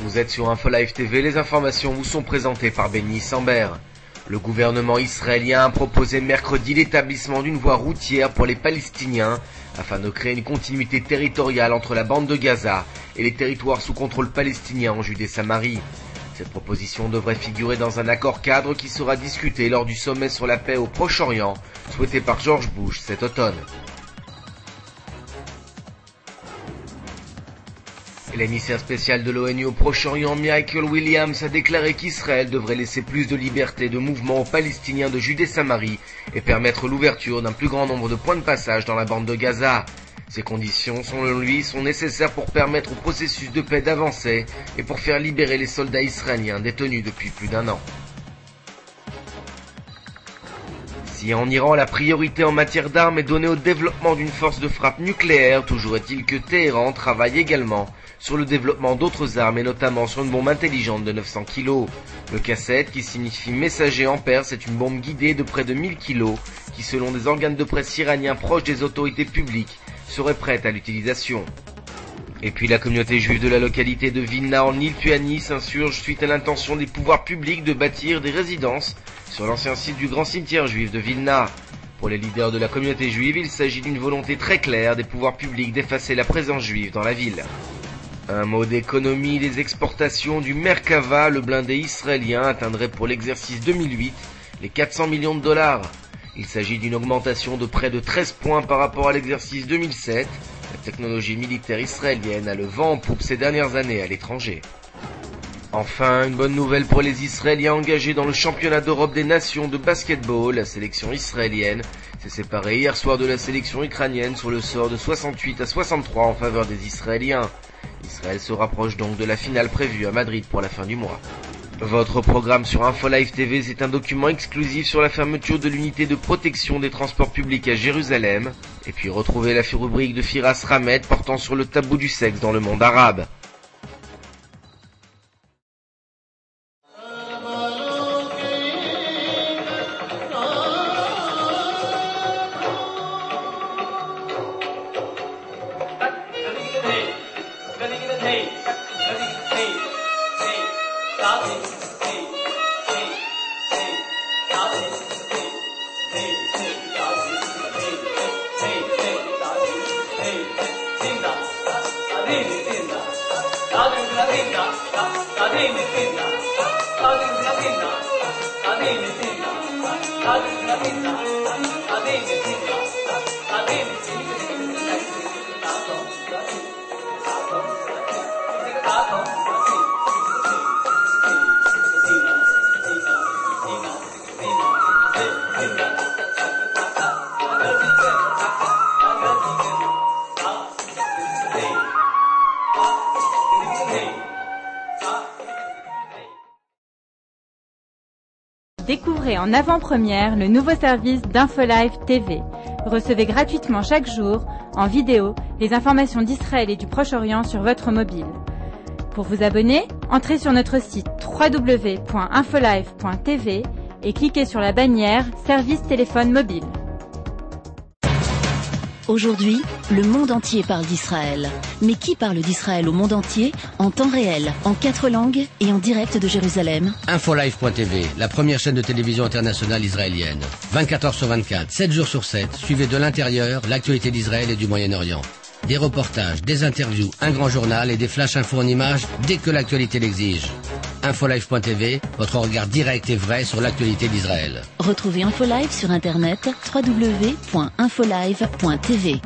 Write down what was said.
Vous êtes sur InfoLive TV, les informations vous sont présentées par Benny Sambert. Le gouvernement israélien a proposé mercredi l'établissement d'une voie routière pour les Palestiniens afin de créer une continuité territoriale entre la bande de Gaza et les territoires sous contrôle palestinien en Judée-Samarie. Cette proposition devrait figurer dans un accord cadre qui sera discuté lors du sommet sur la paix au Proche-Orient souhaité par George Bush cet automne. L'émissaire spécial de l'ONU au Proche-Orient, Michael Williams, a déclaré qu'Israël devrait laisser plus de liberté de mouvement aux Palestiniens de Judée-Samarie et permettre l'ouverture d'un plus grand nombre de points de passage dans la bande de Gaza. Ces conditions, selon lui, sont nécessaires pour permettre au processus de paix d'avancer et pour faire libérer les soldats israéliens détenus depuis plus d'un an. Si en Iran la priorité en matière d'armes est donnée au développement d'une force de frappe nucléaire, toujours est-il que Téhéran travaille également sur le développement d'autres armes et notamment sur une bombe intelligente de 900 kg. Le K7, qui signifie messager en perse, est une bombe guidée de près de 1000 kg qui, selon des organes de presse iraniens proches des autorités publiques, serait prête à l'utilisation. Et puis la communauté juive de la localité de Vilna en Lituanie s'insurge suite à l'intention des pouvoirs publics de bâtir des résidences sur l'ancien site du grand cimetière juif de Vilna. Pour les leaders de la communauté juive, il s'agit d'une volonté très claire des pouvoirs publics d'effacer la présence juive dans la ville. Un mot d'économie, les exportations du Merkava, le blindé israélien, atteindraient pour l'exercice 2008 les 400 millions de dollars. Il s'agit d'une augmentation de près de 13 points par rapport à l'exercice 2007. La technologie militaire israélienne a le vent en poupe ces dernières années à l'étranger. Enfin, une bonne nouvelle pour les Israéliens engagés dans le championnat d'Europe des nations de basketball. La sélection israélienne s'est séparée hier soir de la sélection ukrainienne sur le sort de 68-63 en faveur des Israéliens. Israël se rapproche donc de la finale prévue à Madrid pour la fin du mois. Votre programme sur InfoLive TV, c'est un document exclusif sur la fermeture de l'unité de protection des transports publics à Jérusalem. Et puis retrouvez la rubrique de Firas Ramed portant sur le tabou du sexe dans le monde arabe. Découvrez en avant-première le nouveau service d'InfoLive TV. Recevez gratuitement chaque jour, en vidéo, les informations d'Israël et du Proche-Orient sur votre mobile. Pour vous abonner, entrez sur notre site www.infolive.tv et cliquez sur la bannière Service téléphone mobile. Aujourd'hui, le monde entier parle d'Israël. Mais qui parle d'Israël au monde entier, en temps réel, en 4 langues et en direct de Jérusalem? InfoLive.tv, la première chaîne de télévision internationale israélienne. 24 heures sur 24, 7 jours sur 7, suivez de l'intérieur l'actualité d'Israël et du Moyen-Orient. Des reportages, des interviews, un grand journal et des flash infos en images dès que l'actualité l'exige. InfoLive.tv, votre regard direct et vrai sur l'actualité d'Israël. Retrouvez InfoLive sur internet www.infolive.tv.